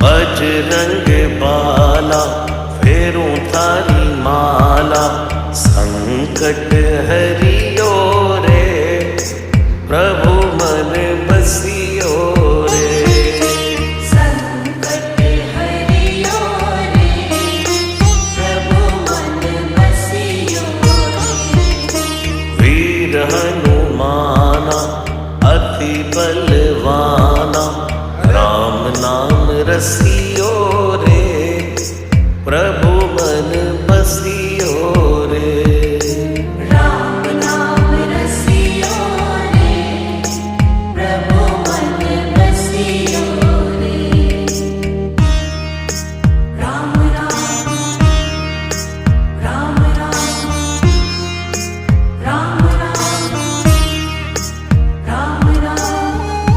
बजरंग बाला फेरूं थारी माला, संकट हरियो रे प्रभु मन बसियो रे। संकट हरियो रे प्रभु मन बसियो रे। वीर हनुमाना अति बलवाना, राम नाम रसियो